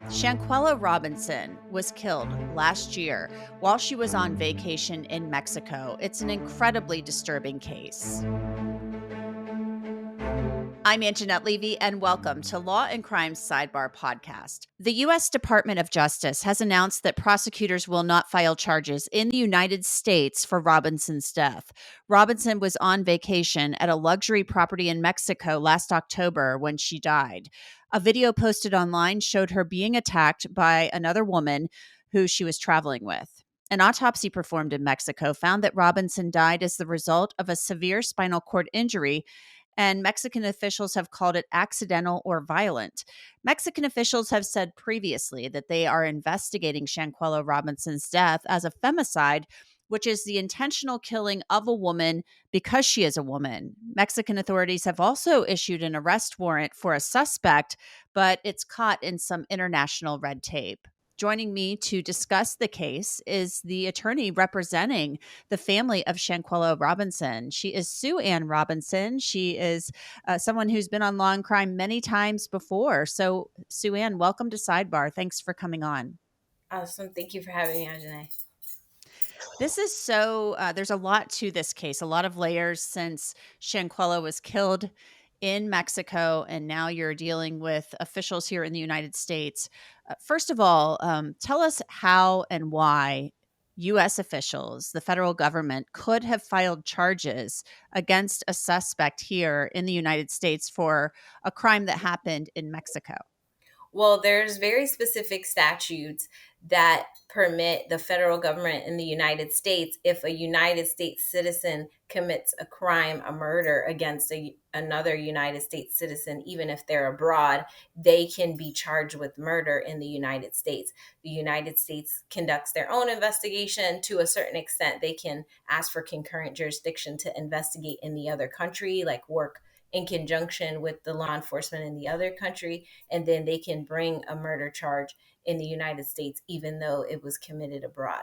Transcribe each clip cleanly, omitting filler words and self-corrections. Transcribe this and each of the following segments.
Shanquella Robinson was killed last year while she was on vacation in Mexico. It's an incredibly disturbing case. I'm Angenette Levy, and welcome to Law and Crime's Sidebar podcast. The U.S. Department of Justice has announced that prosecutors will not file charges in the United States for Robinson's death. Robinson was on vacation at a luxury property in Mexico last October when she died. A video posted online showed her being attacked by another woman who she was traveling with. An autopsy performed in Mexico found that Robinson died as the result of a severe spinal cord injury, and Mexican officials have called it accidental or violent. Mexican officials have said previously that they are investigating Shanquella Robinson's death as a femicide, which is the intentional killing of a woman because she is a woman. Mexican authorities have also issued an arrest warrant for a suspect, but it's caught in some international red tape. Joining me to discuss the case is the attorney representing the family of Shanquella Robinson. She is Sue Ann Robinson. She is someone who's been on Law and Crime many times before. So, Sue Ann, welcome to Sidebar. Thanks for coming on. Awesome. Thank you for having me, Angenette. This is there's a lot to this case, a lot of layers since Shanquella was killed in Mexico, and now you're dealing with officials here in the United States. First of all, tell us how and why U.S. officials, the federal government, could have filed charges against a suspect here in the United States for a crime that happened in Mexico. Well, there's very specific statutes that permit the federal government in the United States, if a United States citizen commits a crime, a murder against another United States citizen, even if they're abroad, they can be charged with murder in the United States. The United States conducts their own investigation to a certain extent. They can ask for concurrent jurisdiction to investigate in the other country, like work in conjunction with the law enforcement in the other country, and then they can bring a murder charge in the United States, even though it was committed abroad.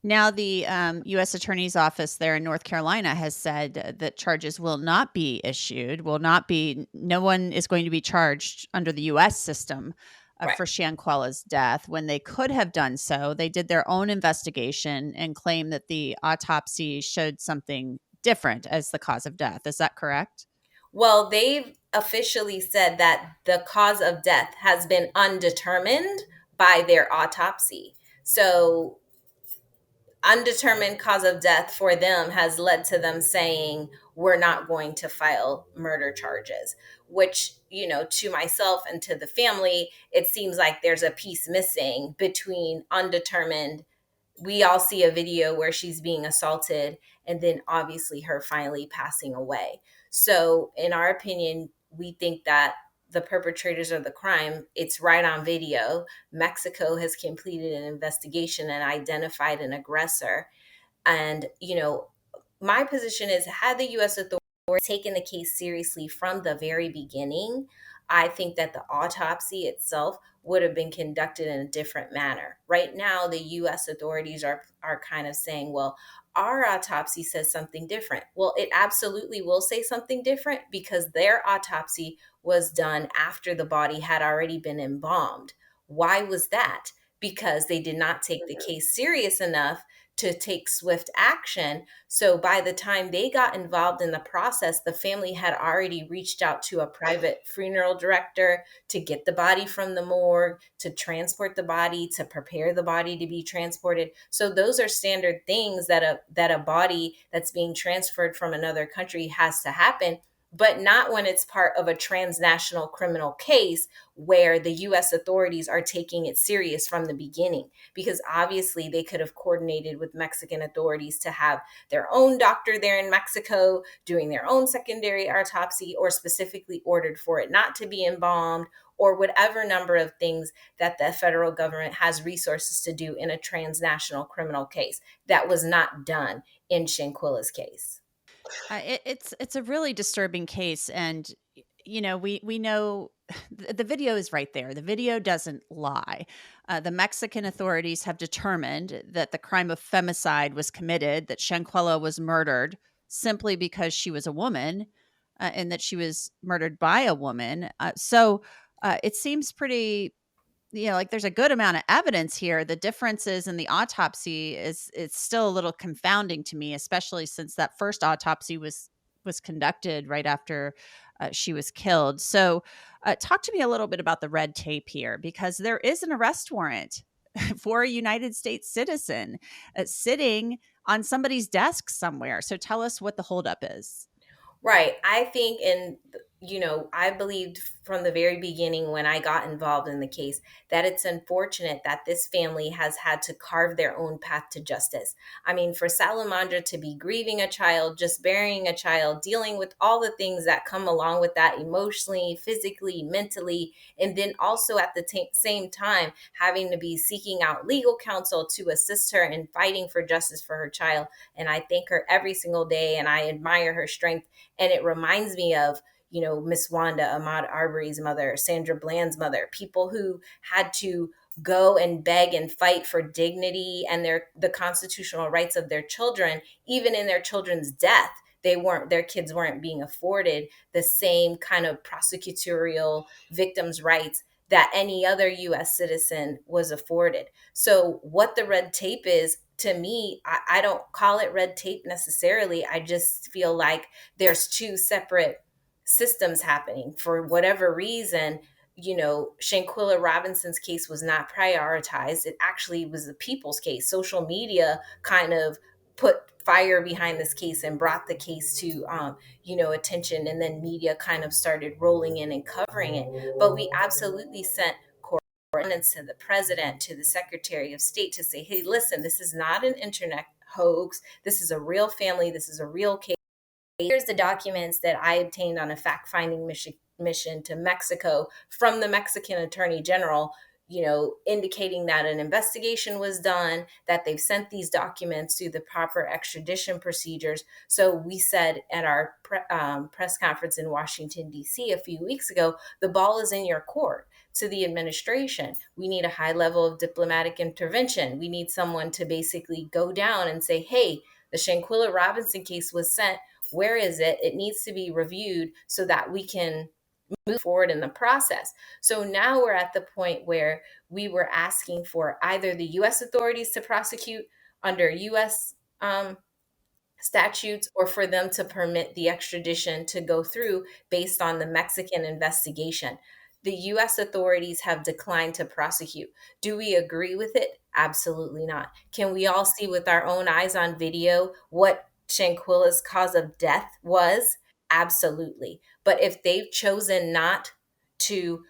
Now, the U.S. Attorney's Office there in North Carolina has said that charges will not be issued, no one is going to be charged under the U.S. system Right. for Shanquella's death. When they could have done so, they did their own investigation and claimed that the autopsy showed something different as the cause of death. Is that correct? Well, they've officially said that the cause of death has been undetermined by their autopsy. So, undetermined cause of death for them has led to them saying, we're not going to file murder charges, which, to myself and to the family, it seems like there's a piece missing between undetermined. We all see a video where she's being assaulted and then obviously her finally passing away. So, in our opinion, we think that the perpetrators of the crime, it's right on video. Mexico has completed an investigation and identified an aggressor. And, my position is, had the U.S. authorities taken the case seriously from the very beginning, I think that the autopsy itself would have been conducted in a different manner. Right now, the U.S. authorities are kind of saying, well, our autopsy says something different. Well, it absolutely will say something different because their autopsy was done after the body had already been embalmed. Why was that? Because they did not take the case serious enough to take swift action. So by the time they got involved in the process, the family had already reached out to a private funeral director to get the body from the morgue, to transport the body, to prepare the body to be transported. So those are standard things that a body that's being transferred from another country has to happen, but not when it's part of a transnational criminal case where the US authorities are taking it serious from the beginning. Because obviously they could have coordinated with Mexican authorities to have their own doctor there in Mexico doing their own secondary autopsy, or specifically ordered for it not to be embalmed, or whatever number of things that the federal government has resources to do in a transnational criminal case. That was not done in Shanquella's case. It's a really disturbing case, and we know the video is right there. The video doesn't lie. The Mexican authorities have determined that the crime of femicide was committed, that Shanquella was murdered simply because she was a woman, and that she was murdered by a woman. So it seems pretty like there's a good amount of evidence here. The differences in the autopsy it's still a little confounding to me, especially since that first autopsy was conducted right after she was killed. So, talk to me a little bit about the red tape here, because there is an arrest warrant for a United States citizen sitting on somebody's desk somewhere. So, tell us what the holdup is. Right. I think, and I believed from the very beginning when I got involved in the case that it's unfortunate that this family has had to carve their own path to justice. I mean, for Salamandra to be grieving a child, just burying a child, dealing with all the things that come along with that emotionally, physically, mentally, and then also at the same time having to be seeking out legal counsel to assist her in fighting for justice for her child. And I thank her every single day and I admire her strength. And it reminds me of, Miss Wanda, Ahmaud Arbery's mother, Sandra Bland's mother, people who had to go and beg and fight for dignity and the constitutional rights of their children. Even in their children's death, their kids weren't being afforded the same kind of prosecutorial victims' rights that any other US citizen was afforded. So what the red tape is, to me, I don't call it red tape necessarily. I just feel like there's two separate systems happening. For whatever reason, Shanquella Robinson's case was not prioritized. It actually was the people's case. Social media kind of put fire behind this case and brought the case to attention, and then media kind of started rolling in and covering it. But we absolutely sent correspondence to the president, to the secretary of state, to say, hey, listen, this is not an internet hoax. This is a real family. This is a real case. Here's the documents that I obtained on a fact-finding mission to Mexico from the Mexican Attorney General, indicating that an investigation was done, that they've sent these documents through the proper extradition procedures. So we said at our press conference in Washington, D.C. a few weeks ago, the ball is in your court. To the administration, we need a high level of diplomatic intervention. We need someone to basically go down and say, hey, the Shanquella Robinson case was sent. Where is it? It needs to be reviewed so that we can move forward in the process. So now we're at the point where we were asking for either the U.S. authorities to prosecute under U.S. statutes, or for them to permit the extradition to go through based on the Mexican investigation. The U.S. authorities have declined to prosecute. Do we agree with it? Absolutely not. Can we all see with our own eyes on video what Shanquella's cause of death was? Absolutely. But if they've chosen not to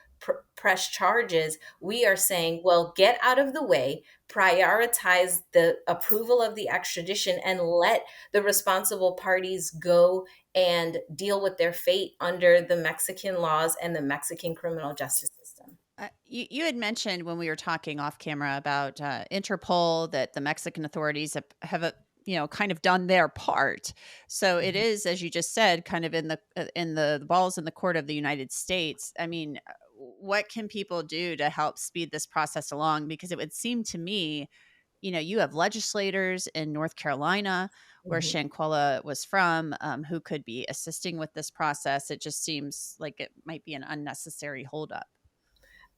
press charges, we are saying, well, get out of the way, prioritize the approval of the extradition, and let the responsible parties go and deal with their fate under the Mexican laws and the Mexican criminal justice system. You had mentioned when we were talking off camera about Interpol that the Mexican authorities have kind of done their part. So it is, as you just said, kind of in the balls in the court of the United States. I mean, what can people do to help speed this process along? Because it would seem to me, you have legislators in North Carolina, where Mhm. Shanquella was from, who could be assisting with this process. It just seems like it might be an unnecessary holdup.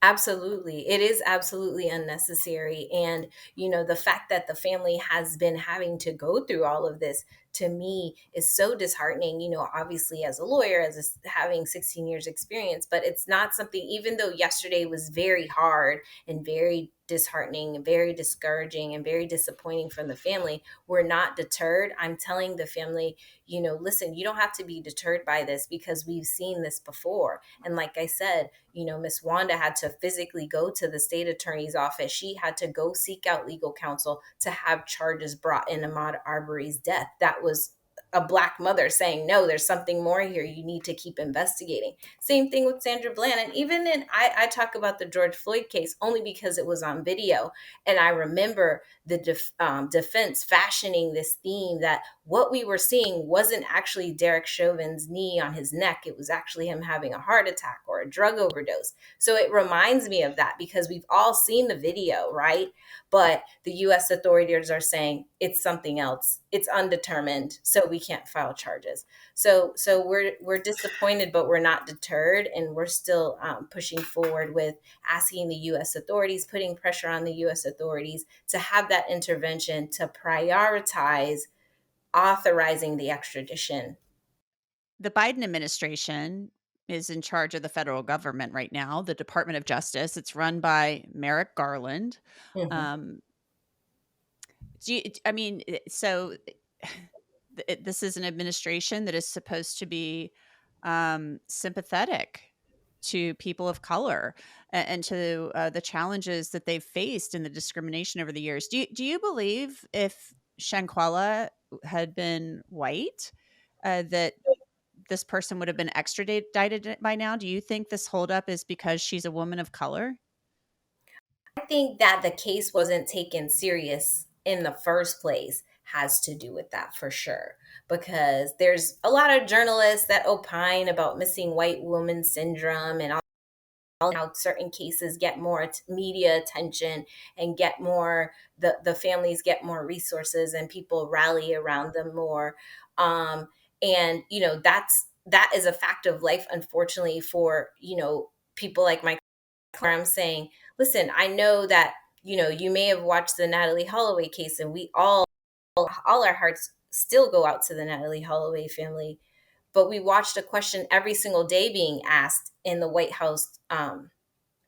Absolutely. It is absolutely unnecessary. And, the fact that the family has been having to go through all of this, to me, is so disheartening, obviously as a lawyer, having 16 years experience, but it's not something, even though yesterday was very hard and very disheartening and very discouraging and very disappointing from the family, we're not deterred. I'm telling the family, listen, you don't have to be deterred by this, because we've seen this before. And like I said, Miss Wanda had to physically go to the state attorney's office. She had to go seek out legal counsel to have charges brought in Ahmaud Arbery's death. That was a Black mother saying, no, there's something more here. You need to keep investigating. Same thing with Sandra Bland. And even I talk about the George Floyd case only because it was on video. And I remember the defense fashioning this theme that what we were seeing wasn't actually Derek Chauvin's knee on his neck. It was actually him having a heart attack or a drug overdose. So it reminds me of that, because we've all seen the video, right? But the U.S. authorities are saying it's something else. it's undetermined, so we can't file charges. So we're disappointed, but we're not deterred, and we're still pushing forward with asking the U.S. authorities, putting pressure on the U.S. authorities to have that intervention, to prioritize authorizing the extradition. The Biden administration is in charge of the federal government right now, the Department of Justice. It's run by Merrick Garland. Mhm. Um, I mean, so this is an administration that is supposed to be sympathetic to people of color and to the challenges that they've faced and the discrimination over the years. Do you believe if Shanquella had been white, that this person would have been extradited by now? Do you think this holdup is because she's a woman of color? I think that the case wasn't taken serious in the first place has to do with that for sure. Because there's a lot of journalists that opine about missing white woman syndrome and how certain cases get more media attention and get more, the families get more resources and people rally around them more. And that is a fact of life, unfortunately, for people like my, where I'm saying, listen, I know that you may have watched the Natalie Holloway case, and we all our hearts still go out to the Natalie Holloway family. But we watched a question every single day being asked in the White House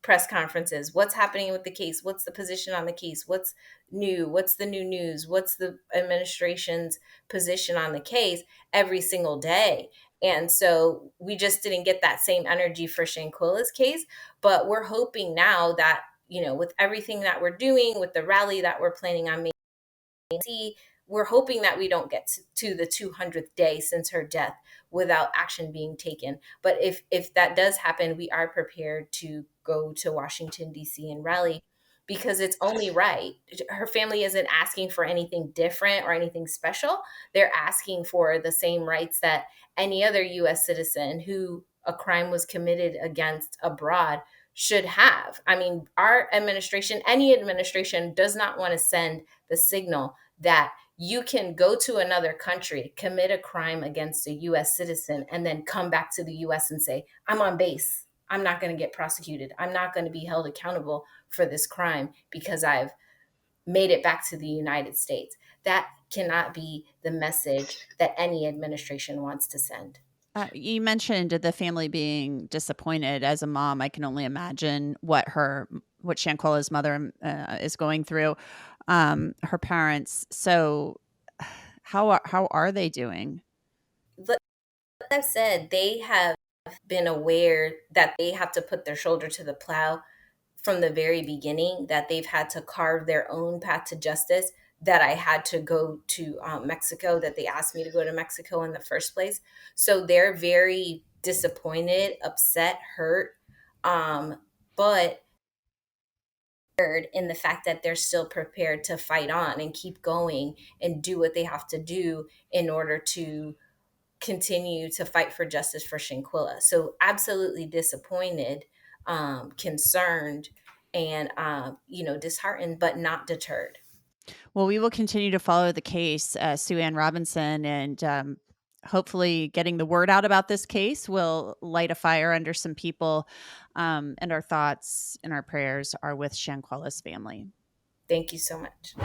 press conferences. What's happening with the case? What's the position on the case? What's new? What's the new news? What's the administration's position on the case every single day? And so we just didn't get that same energy for Shanquella's case. But we're hoping now that, with everything that we're doing, with the rally that we're planning on making, we're hoping that we don't get to the 200th day since her death without action being taken. But if that does happen, we are prepared to go to Washington, D.C. and rally, because it's only right. Her family isn't asking for anything different or anything special. They're asking for the same rights that any other U.S. citizen who a crime was committed against abroad should have. I mean, our administration, any administration, does not want to send the signal that you can go to another country, commit a crime against a US citizen, and then come back to the US and say, I'm on base. I'm not going to get prosecuted. I'm not going to be held accountable for this crime because I've made it back to the United States. That cannot be the message that any administration wants to send. You mentioned the family being disappointed. As a mom, I can only imagine what Shanquella's mother is going through. Her parents. So, how are they doing? Like I've said, they have been aware that they have to put their shoulder to the plow from the very beginning, that they've had to carve their own path to justice, that I had to go to Mexico, that they asked me to go to Mexico in the first place. So they're very disappointed, upset, hurt, but in the fact that they're still prepared to fight on and keep going and do what they have to do in order to continue to fight for justice for Shanquella. So absolutely disappointed, concerned, and disheartened, but not deterred. Well, we will continue to follow the case, Sue Ann Robinson, and hopefully getting the word out about this case will light a fire under some people. And our thoughts and our prayers are with Shanquella's family. Thank you so much.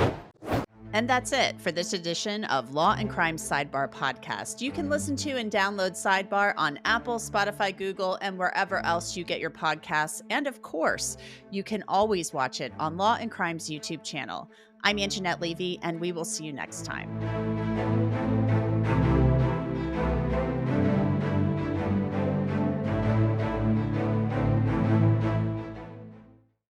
And that's it for this edition of Law and Crime Sidebar podcast. You can listen to and download Sidebar on Apple, Spotify, Google, and wherever else you get your podcasts. And of course, you can always watch it on Law and Crime's YouTube channel. I'm Angenette Levy, and we will see you next time.